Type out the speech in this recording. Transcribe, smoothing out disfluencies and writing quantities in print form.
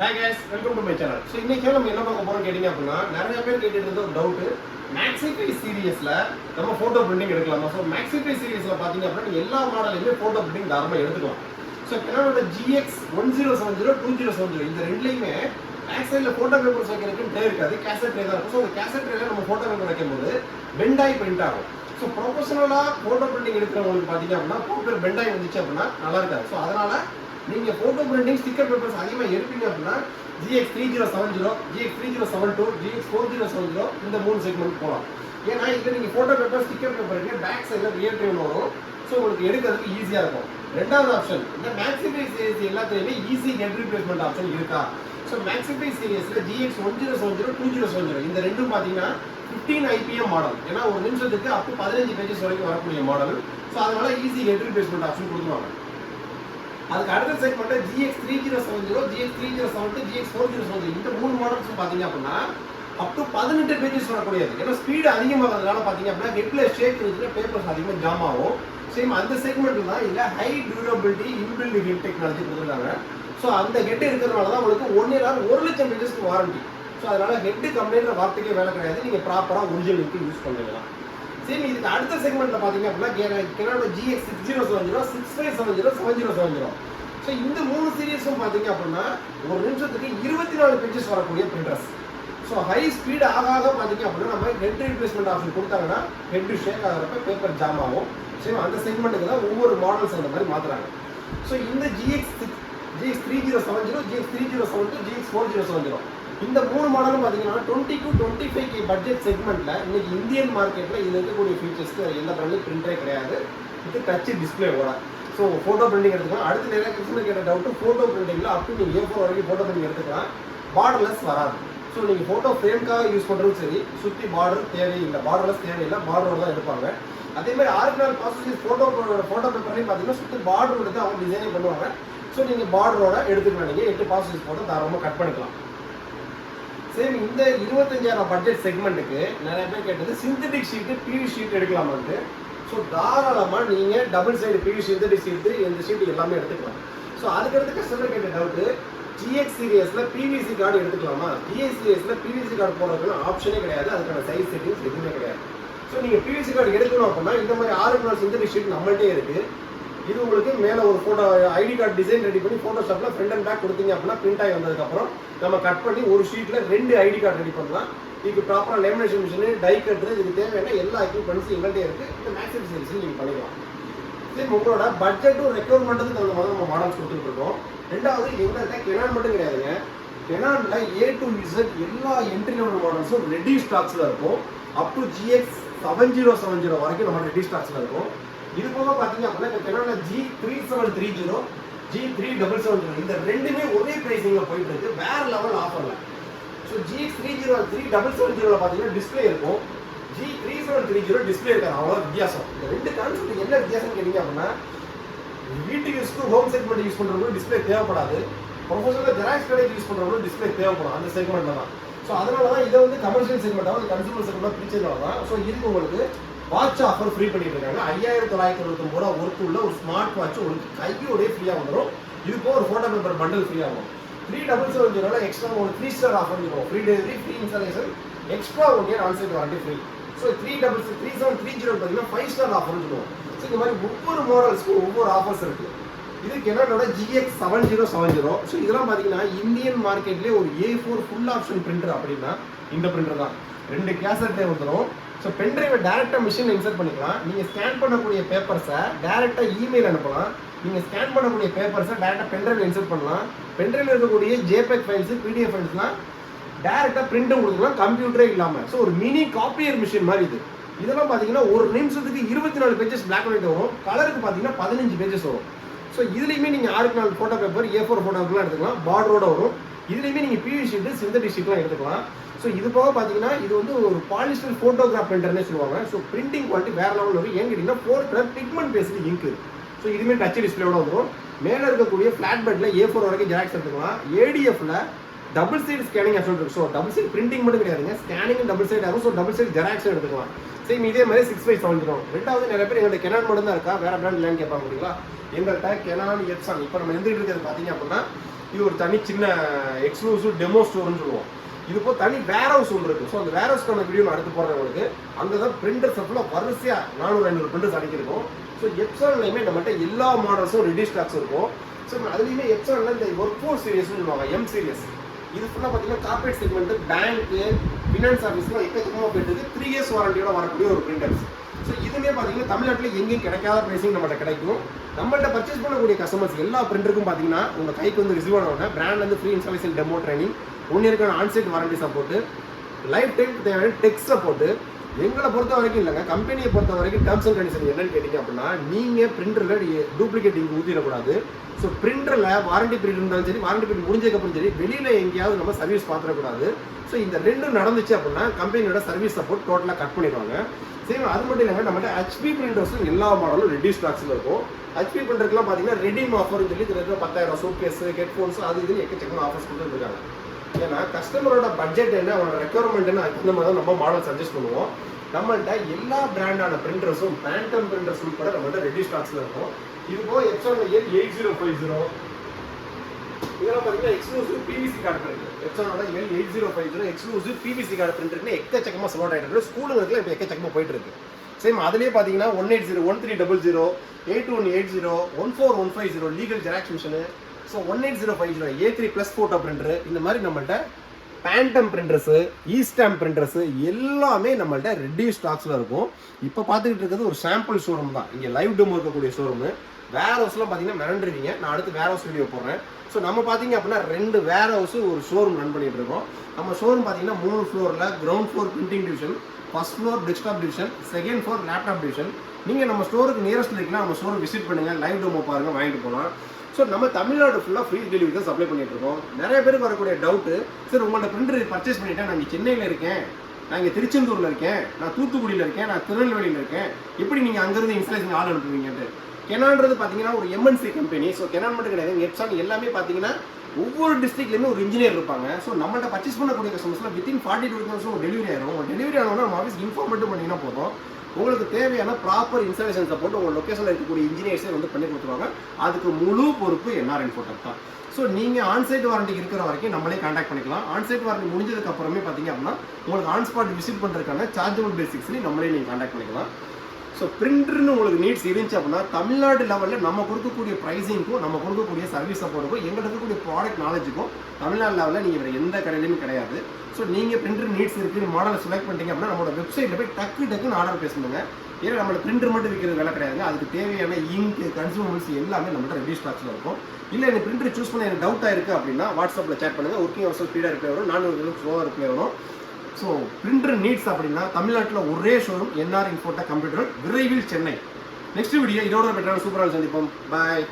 Hi guys, welcome to my channel. So இன்னைக்கு நம்ம என்ன பார்க்க போறோம் கேட்டிங்க அப்படினா நிறைய பேர் கேட்டிட்டு இருந்த ஒரு டவுட் Maxify சீரிஸ்ல நம்ம போட்டோ பிரிண்டிங் எடுக்கலாமா? சோ Maxify சீரிஸ்ல பாத்தீங்க அப்படினா எல்லா மாடல்லையுமே போட்டோ பிரிண்டிங் தாராளமா எடுத்துக்கலாம். சோ Canonோட GX 1070 2070 இந்த ரெண்டுலயுமே பேக் சைடுல போட்டோ பேப்பர்ஸ் வைக்கிறதுக்கு ட்ரே இருக்காது, கேசட் ட்ரே தான் இருக்கும். சோ அந்த கேசட் ட்ரேல நம்ம போட்டோ பேப்பர் வைக்கும்போது பெண்ட் ஆகி பிரிண்ட் ஆகும். சோ ப்ரொபஷனலா போட்டோ பிரிண்டிங் எடுக்கிறவங்களுக்கு பாத்தீங்க அப்படினா பேப்பர் பெண்ட் ஆகி வந்துச்சு அப்படினா நல்லா இருக்காது. சோ அதனால நீங்க போட்டோ பிரிண்டிங் ஸ்டிக்கர் பேப்பர்ஸ் அதிகமா எடுப்பீங்க அப்படின்னா GX 3070, GX 3072, GX 4070 இந்த மூணு செக்மெண்ட் போகலாம். ஏன்னா இதுல நீங்க போட்டோ பேப்பர் ஸ்டிக்கர் பேப்பருக்கு பேக் சைடுல ரியல் டைம் வரும். ஸோ உங்களுக்கு எடுக்கிறதுக்கு ஈஸியா இருக்கும். ரெண்டாவது ஆப்ஷன் இந்த Maxify சீரிஸ் எல்லாத்துலயுமே ஈஸி கெட் ரீப்ளேஸ்மெண்ட் ஆப்ஷன் இருக்கா? ஸோ Maxify சீரிஸ்ல GX 1070 2070 இந்த ரெண்டும் பாத்தீங்கன்னா 15 IPM மாடல். ஏன்னா ஒரு நிமிஷத்துக்கு அப் டு 15 பேஜஸ் வரைக்கும் வரக்கூடிய மாடல். ஸோ அதனால ஈஸி கெட் ரீப்ளேஸ்மெண்ட் ஆப்ஷன் கொடுத்துருவாங்க. அதுக்கு அடுத்த செக்மெண்ட் GX 3070, GX 3072, GX 4070 இந்த மூணு மாடல்ஸ் பாத்தீங்க அப்படின்னா அப் டு 18 பேஜஸ் வரக்கூடியது. ஏன்னா ஸ்பீடு அதிகமாகிறதுனால பாத்தீங்க அப்படின்னா ஹெட்ல ஷேக் இருந்துச்சுன்னா பேப்பர்ஸ் அதிகமாக ஜாம் ஆகும். சேம் அந்த செக்மெண்ட் தான் இல்ல high durability inbuilt head technology கொடுத்துருக்காங்க. ஸோ அந்த ஹெட் இருக்கிறதுனால தான் உங்களுக்கு 1 year 1 லட்சம் பேஜஸ்க்கு வாரண்டி. ஸோ அதனால ஹெட் கம்ப்ளைண்ட் வார்த்தைக்கே வேலை கிடையாது, நீங்க ப்ராப்பரா ஒரிஜினல் ஹெட் யூஸ் பண்ணிக்கலாம். சேம் இதுக்கு அடுத்த செக்மெண்ட்ல பாத்தீங்க அப்படின்னா Canonோட GX 6070, 6570, 7070. ஸோ இந்த மூணு சீரியஸும் பாத்தீங்க அப்படின்னா ஒரு நிமிஷத்துக்கு 24 பேஜஸ் வரக்கூடிய பிரிண்டர்ஸ். ஸோ ஹை ஸ்பீட் ஆக பாத்தீங்க அப்படின்னா நம்ம ஹெட் ரீப்ளேஸ்மெண்ட் ஆப்ஷன் கொடுத்தாங்கன்னா ஹெட் ஷேக் ஆகிறப்ப பேப்பர் ஜாம் ஆகும். சரி அந்த செக்மெண்ட்டுக்கு தான் ஒவ்வொரு மாடல்ஸ் அந்த மாதிரி மாத்துறாங்க. ஸோ இந்த GX 3070, GX 3072, GX 4070 இந்த மூணு மாடலும் பாத்தீங்கன்னா 20 to 25K பட்ஜெட் செக்மெண்ட்ல இன்னைக்கு இந்தியன் மார்க்கெட்ல இதுல இருக்கக்கூடிய ஃபீச்சர்ஸ்க்கு எந்த பிராண்ட்லயும் பிரிண்டரே கிடையாது. இது டச் டிஸ்பிளேவோட. ஸோ ஃபோட்டோ பிரிண்டிங் எடுத்துக்கலாம். அடுத்து நிறைய கஸ்டமர் கேட்ட டவுட் ஃபோட்டோ பிரிண்டிங்ல அப் டு நீங்கள் A4 வரைக்கும் ஃபோட்டோ பிரிண்டிங் எடுத்துக்கலாம். பார்டர்லெஸ் வராது. ஸோ நீங்கள் ஃபோட்டோ ஃப்ரேம்காக யூஸ் பண்ணுறதும் சரி, சுற்றி பார்டர் தேவையில்லை, பார்டர்லெஸ் தேவையில்லை, பார்டரோட தான் எடுப்பாங்க. அதே மாதிரி ஆரிஜினல் ப்ராசஸ் ஃபோட்டோ பேப்பர்லையும் பார்த்தீங்கன்னா சுற்றி பார்டர் எடுத்து அவங்க டிசைனிங் பண்ணுவாங்க. ஸோ நீங்கள் பார்டரோட எடுத்துக்கலாம். நீங்கள் 8 பாசிட்டிவ் ஃபோட்டோ தாராளமாக கட் பண்ணிக்கலாம். சேம் இந்த 25,000 பட்ஜெட் செக்மெண்ட்டுக்கு நிறைய பேர் கேட்டது சிந்தட்டிக் ஷீட்டு PV ஷீட் எடுக்கலாமான்ட்டு. ஸோ தாராளமாக நீங்கள் double side PV synthetic sheet இந்த ஷீட்டு எல்லாமே எடுத்துக்கலாம். ஸோ அதுக்கடுத்து கஸ்டமர் கேட்ட டவுட்டு GX சீரியஸில் PVC கார்டு எடுத்துக்கலாமா? GX சீரியஸில் PVC கார்டு போடுறதுக்கு ஆப்ஷனே கிடையாது, அதுக்கான சைஸ் செட்டிங்ஸ் எதுவுமே கிடையாது. ஸோ நீங்கள் PVC கார்டு எடுக்கணும் அப்படின்னா இந்த மாதிரி 6 நாள் சிந்தட்டிக் ஷீட் நம்மள்டே இருக்குது. இது உங்களுக்கு மேலே ஒரு photo ID card design ready பண்ணி ஃபோட்டோஷாப்பில் ஃப்ரண்ட் அண்ட் பேக் கொடுத்தீங்க அப்படின்னா பிரிண்ட் ஆகி வந்ததுக்கப்புறம் நம்ம கட் பண்ணி ஒரு ஷீட்டில் 2 ஐடி கார்டு ரெடி பண்ணலாம். இதுக்கு ப்ராப்பராக லேமினேஷன் மிஷின் டை கட்டுறது இதுக்கு தேவையான எல்லா எக்யூப்மெண்ட்ஸும் எங்கள்கிட்ட இருக்குது. இந்த Maxify சீரிஸில் நீங்கள் பண்ணிக்கலாம். சரி உங்களோட பட்ஜெட்டும் ரெக்யர்மெண்ட்டுக்கு தகுந்த மாதிரி நம்ம மாடல்ஸ் கொடுத்துருக்கோம். ரெண்டாவது எங்கள்கிட்ட Canon மட்டும் கிடையாதுங்க. Canonல A to Z எல்லா என்ட்ரி லெவல் மாடல்ஸும் ரெடி ஸ்டாக்ஸில் இருக்கும். அப் டு GX 7070 வரைக்கும் நம்ம ரெடி ஸ்டாக்ஸில் இருக்கும். இது போக பார்த்தீங்க அப்படின்னா இப்போ Canonல G3730, G3770 இந்த ரெண்டுமே ஒரே பிரைசிங்கில் போயிட்டு இருக்கு, வேற லெவல் ஆஃபர்ல. ஸோ GX 3770 பார்த்தீங்கன்னா டிஸ்பிளே இருக்கும், G3730 டிஸ்பிளே இருக்காது. அவ்வளோ வித்தியாசம். இந்த ரெண்டு கான்செப்ட் என்ன வித்தியாசம் கேட்டீங்க அப்படின்னா வீட்டுக்கு யூஸ்க்கு ஹோம் செக்மெண்ட் யூஸ் பண்ணுறவங்களும் டிஸ்பிளே தேவைப்படாது, ப்ரொஃபஷனல் ஜெராக்ஸ் கடைக்கு யூஸ் பண்ணுறவங்களும் டிஸ்பிளே தேவைப்படும் அந்த செக்மெண்ட்ல தான். ஸோ அதனால தான் இதை வந்து கமர்ஷியல் செக்மெண்ட்டாக கன்சூமர் செக்மெண்ட்டாக பிரிச்சதுனால தான். ஸோ இதுக்கு உங்களுக்கு வாட்ச் ஆஃபர் ஃப்ரீ பண்ணிட்டு இருக்காங்க. 5,999 ரூபா ஒர்த்து உள்ள ஒரு ஸ்மார்ட் வாட்ச் உங்களுக்கு கையோடய ஃப்ரீயாக வந்துடும். இது போக ஒரு ஃபோட்டோ பேப்பர் பண்டல் ஃப்ரீ ஆகும். 3770 எக்ஸ்ட்ரா ஒரு 3 ஸ்டார் ஆஃபர் இருக்கும். Free delivery, free installation, extra 1 year onsite warranty free. So 3730 பார்த்தீங்கன்னா 5 ஸ்டார் ஆஃபர்னு சொல்லுவோம். ஸோ இந்த மாதிரி ஒவ்வொரு மாடல்ஸ்க்கும் ஒவ்வொரு ஆஃபர்ஸ் இருக்கு. இது Canonோட GX 7070. ஸோ இதெல்லாம் பார்த்தீங்கன்னா இந்தியன் மார்க்கெட்லேயே ஒரு A4 ஃபுல் ஆப்ஷன் பிரிண்டர் அப்படின்னா இந்த பிரிண்டர் தான். 2 கேசட்டே வந்துடும். ஸோ பென்ட்ரைவை டேரெக்டாக மிஷினில் இன்சர்ட் பண்ணிக்கலாம். நீங்கள் ஸ்கேன் பண்ணக்கூடிய பேப்பர்ஸை டேரெக்டாக இமெயில் அனுப்பலாம். நீங்கள் ஸ்கேன் பண்ணக்கூடிய பேப்பர்ஸை டேரெக்டாக பென்ட்ரைவில் இன்சர்ட் பண்ணலாம். பென்ட்ரைவில் இருக்கக்கூடிய JPEG ஃபைல்ஸு PDF ஃபைல்ஸ்லாம் டேரெக்டாக பிரிண்ட்டும் கொடுக்கலாம், கம்ப்யூட்டரே இல்லாமல். ஸோ ஒரு மினி காப்பியர் மிஷின் மாதிரி இது. இதெல்லாம் பார்த்தீங்கன்னா ஒரு நிமிஷத்துக்கு 24 பேஜஸ் பிளாக் அண்ட் ஒயிட் வரும், கலருக்கு பார்த்தீங்கன்னா 15 பேஜஸ் வரும். ஸோ இதுலேயுமே நீங்கள் 6 நாள் ஃபோட்டோ பேப்பர் A4 ஃபோட்டோ பேப்பர்லாம் எடுத்துக்கலாம், பார்டரோட வரும். இதுலேயுமே நீங்கள் PV ஷீட்டு சிந்தட்டிக் ஷீட்லாம் எடுத்துக்கலாம். ஸோ இது போக பார்த்தீங்கன்னா இது வந்து ஒரு பாலிஸ்டர் ஃபோட்டோகிராஃப் பிரிண்டர்னே சொல்லுவாங்க. ஸோ பிரிண்டிங் குவாலிட்டி வேற லெவலில் வரும். ஏன்னு கேட்டிங்கன்னா 4 கலர் பிக்மெண்ட் பேஸ்டு இங்கு. ஸோ இதுவுமே டச் டிஸ்பிளேயோட வந்துடும். மேலே இருக்கக்கூடிய ஃப்ளாட் பெட்டில் A4 வரைக்கும் ஜெராக்ஸ் எடுத்துக்கலாம். ADFல டபுள் சைடு ஸ்கேனிங் ஆப்ஷன் இருக்கு. ஸோ டபுள் சைடு பிரிண்டிங் மட்டும் கிடையாதுங்க, ஸ்கேனிங் டபுள் சைடு ஆகும். ஸோ டபுள் சைடு ஜெராக்ஸ் எடுத்துக்கலாம். சேம் இதே மாதிரி 6570. ரெண்டாவது நிறைய பேர் எங்கள்கிட்ட Canon மட்டும் தான் இருக்கா, வேற பிராண்ட் இல்லைன்னு கேட்பாங்க. முடியுங்களா? எங்கள்கிட்ட Canon Epson இப்போ நம்ம எழுதிட்டு இருக்கிறது பார்த்தீங்க அப்படின்னா இது ஒரு தனி சின்ன எக்ஸ்க்ளூசிவ் டெமோ ஸ்டோர்னு சொல்லுவோம். இது போல் தனி வேர் ஹவுஸ் ஒன்று இருக்குது. ஸோ அந்த வேர் ஹவுஸ்க்கான வீடியோ நான் அடுத்து போடுறேன் உங்களுக்கு. அங்கே தான் பிரிண்டர்ஸ் ஃபுல்லாக வரிசையாக 400-500 பிரிண்டர்ஸ் அடிக்கிருக்கும். ஸோ எப்சான்லையுமே நம்மகிட்ட எல்லா மாடல்ஸும் ரெடி ஸ்டாக்ஸ் இருக்கும். ஸோ அதுலேயுமே எப்சானில் இந்த ஒர்க் ஃபோர்ஸ் சீரியஸ்னு சொல்லுவாங்க, எம் சீரியஸ். இது ஃபுல்லாக பார்த்தீங்கன்னா கார்பரேட் செக்மெண்ட், பேங்க்கு, ஃபினான்ஸ் ஆஃபீஸ்லாம் எக்கச்சக்கமாக போயிட்டு 3 இயர்ஸ் வாரண்டியோட வரக்கூடிய ஒரு பிரிண்டர்ஸ். ஸோ இதுவுமே பார்த்தீங்கன்னா தமிழ்நாட்டில் எங்கேயும் கிடைக்காத ப்ரைஸிங் நம்மகிட்ட கிடைக்கும். நம்மள்ட்ட பர்ச்சேஸ் பண்ணக்கூடிய கஸ்டமர்ஸ் எல்லா பிரிண்டருக்கும் பார்த்தீங்கன்னா உங்கள் கைக்கு வந்து ரிசீவ் ஆன உடனே பிராண்ட்லேருந்து ஃப்ரீ இன்ஸ்டாலேஷன் டெமோ ட்ரைனிங், 1 இயர்க்கான onsite warranty support, life time தேவையான டெக் சப்போர்ட்டு. எங்களை பொறுத்த வரைக்கும் இல்லைங்க, கம்பெனியை பொறுத்த வரைக்கும் டேர்ம்ஸ் அண்ட் கண்டிஷன் என்னன்னு கேட்டிங்க அப்படின்னா, நீங்கள் பிரிண்டரில் டூப்ளிகேட் இங்கே ஊற்றிடக்கூடாது. ஸோ பிரிண்டரில் வாரண்டி பீரியட் இருந்தாலும் சரி, வாரண்டி பீரியட் முடிஞ்சதுக்கப்புறம் சரி, வெளியில் எங்கேயாவது நம்ம சர்வீஸ் பார்த்துடக்கூடாது. ஸோ இந்த ரெண்டும் நடந்துச்சு அப்படின்னா கம்பெனியோட சர்வீஸ் சப்போர்ட் டோட்டலாக கட் பண்ணிடுவாங்க. சரி, அது மட்டும் இல்லைங்க, நம்மகிட்ட ஹெச்பி பிரிண்டர்ஸும் எல்லா மாடலும் ரெடி ஸ்டாக்ஸில் இருக்கும். ஹெச்பி பிரிண்டருக்குலாம் பார்த்தீங்கன்னா ரெடீம் ஆஃபர்னு சொல்லி 10,000 சூட்கேஸ், ஹெட்ஃபோன்ஸ், அது இதுன்னு எக்கச்சக்கமாக ஆஃபர்ஸ் கொடுத்துருக்காங்க. ஏன்னா கஸ்டமரோட பட்ஜெட் என்ன, அவனோட ரெக்யர்மெண்ட் என்ன, அதுக்கு மாதிரி தான் நம்ம மாடல் சஜஸ்ட் பண்ணுவோம். நம்மள்ட்ட எல்லா பிராண்டான பிரிண்டர்ஸும், பேண்டம் பிரிண்டர்ஸும் கூட நம்மள்ட்ட ரெடி ஸ்டாக்ஸில் இருக்கும். இது போக எப்சான் L8050 இதெல்லாம் பார்த்தீங்கன்னா எக்ஸ்க்ளூசிவ் பிவிசி கார்டு பிரிண்டர். எப்சானோட L8050 எக்ஸ்க்ளூசிவ் பிவிசி கார்டு பிரிண்டர்னு எக்கச்சக்கமாக சப்போர்ட் ஆகிட்டு இருக்கு. ஸ்கூலுங்களுக்கு இப்போ எக்கச்சக்கமாக போயிட்டு இருக்கு. சேம் அதுலேயே பார்த்தீங்கன்னா 180, 1300, 8180, 14150 legal xerox machine. So 18050 A3+ photo printer, இந்த மாதிரி நம்மள்ட்ட பேண்டம் பிரிண்டர்ஸு, ஈஸ்டாம் பிரிண்டர்ஸு எல்லாமே நம்மள்ட்ட ரெடி ஸ்டாக்ஸில் இருக்கும். இப்போ பார்த்துக்கிட்டு இருக்கிறது ஒரு சாம்பிள் ஷோரூம் தான். இங்கே லைவ் டெமோ இருக்கக்கூடிய ஷோரூமு. வேர் ஹவுஸ்லாம் பார்த்தீங்கன்னா மிரண்டுருவீங்க. நான் அடுத்து வேர் ஹவுஸ் வீடியோ போடுறேன். ஸோ நம்ம பார்த்தீங்க அப்படின்னா 2 வேர் ஹவுஸு ஒரு ஷோரூம் ரன் பண்ணிட்டு இருக்கோம். நம்ம ஷோரூம் பார்த்தீங்கன்னா 3 ஃப்ளோரில் ground floor printing division, first floor desktop division, second floor laptop division. நீங்கள் நம்ம ஸ்டோருக்கு நியரஸ்ட் இருக்குன்னா நம்ம ஸ்டோர் விசிட் பண்ணுங்கள், லைவ் டெமோ பாருங்கள், வாங்கிட்டு போகலாம். ஸோ நம்ம தமிழ்நாடு ஃபுல்லாக ஃப்ரீ டெலிவரி தான் சப்ளை பண்ணிட்டு இருக்கோம். நிறைய பேருக்கு வரக்கூடிய டவுட்டு, சார் உங்களோட பிரிண்டர் பர்ச்சேஸ் பண்ணிட்டேன், நான் இங்கே சென்னையில் இருக்கேன், நான் இங்கே திருச்செந்தூரில் இருக்கேன், நான் தூத்துக்குடியில் இருக்கேன், நான் திருநெல்வேலியில் இருக்கேன், எப்படி நீங்கள் அங்கேருந்து இன்ஸ்டாலேஷன் ஆள் அனுப்புவீங்கன்ட்டு. கெனான்றது பார்த்தீங்கன்னா ஒரு எம்என்சி கம்பெனி. ஸோ கெனான் மட்டும் கிடையாது, எப்சான் எல்லாமே பார்த்தீங்கன்னா ஒவ்வொரு டிஸ்ட்ரிக்ட்லேயுமே ஒரு இன்ஜினியர் இருப்பாங்க. ஸோ நம்மள்ட்ட பர்ச்சேஸ் பண்ணக்கூடிய கஸ்டமர்ஸ்லாம் வித்தின் 42 ஹவர்ஸ் ஒரு டெலிவரி ஆயிரும். டெலிவரி ஆனோன்னா நம்ம ஆஃபீஸ் இன்ஃபார்ம் மட்டும் பண்ணிங்கன்னா போதும். உங்களுக்கு தேவையான ப்ராப்பர் இன்ஸ்டாலேஷன் சப்போர்ட் உங்கள் லொக்கேஷனில் இருக்கக்கூடிய இன்ஜினியர்ஸே வந்து பண்ணி கொடுத்துருவாங்க. அதுக்கு முழு பொறுப்பு என்ஆர் இன்ஃபோடெக் தான். ஸோ நீங்கள் ஆன்சைட் வாரண்டி இருக்கிற வரைக்கும் நம்மளே கான்டாக்ட் பண்ணிக்கலாம். ஆன்சைட் வாரண்டி முடிஞ்சதுக்கு அப்புறமே பார்த்தீங்க அப்படின்னா உங்களுக்கு ஆன் ஸ்பாட் விசிட் பண்ணுறதுக்கான சார்ஜபிள் பேசிக்ஸ்லையும் நம்மளே நீங்கள் கான்டாக்ட் பண்ணிக்கலாம். ஸோ பிரிண்டர்னு உங்களுக்கு நீட்ஸ் இருந்துச்சு அப்படின்னா தமிழ்நாடு லெவலில் நம்ம கொடுக்கக்கூடிய ப்ரைஸிங்க்கும், நம்ம கொடுக்கக்கூடிய சர்வீஸ் சப்போர்ட்டுக்கும், எங்களுக்கு இருக்கக்கூடிய ப்ராடக்ட் நாலேஜுக்கும் தமிழ்நாடு லெவலில் நீங்கள் வேறு எந்த கடையிலையும் கிடையாது. ஸோ நீங்கள் பிரிண்டர் நீட்ஸ் இருக்குது, மாடலை செலக்ட் பண்ணிட்டீங்க அப்படின்னா நம்மளோட வெப்சைட்டில் போய் டக்குன்னு ஆர்டர் பேஸ் பண்ணுங்க. ஏன்னா நம்மளோட பிரிண்டர் மட்டும் விற்கிறது வேலை கிடையாதுங்க. அதுக்கு தேவையான இங்க், கன்சூமபிள்ஸ் எல்லாமே நம்மள்ட்ட ரெடி ஸ்டாக்ஸில் இருக்கும். இல்லை எனக்கு பிரிண்டர் சூஸ் பண்ண எனக்கு டவுட்டாக இருக்குது அப்படின்னா வாட்ஸ்அப்பில் சேட் பண்ணுங்கள். ஒர்க்கிங் ஹவர்ஸ் ஸ்பீடாக ரிப்ளை வரும், 4 ஸ்லோவாக ரிப்ளை வரும். ஸோ பிரிண்டர் நீட்ஸ் அப்படின்னா தமிழ்நாட்டில் ஒரே ஷோரூம் என்ஆர் இன்ஃபோடெக் கம்ப்யூட்டர், விரைவில் சென்னை. நெக்ஸ்ட் வீடியோ இதோட பெட்டரான சூப்பராக சந்திப்போம். பாய்.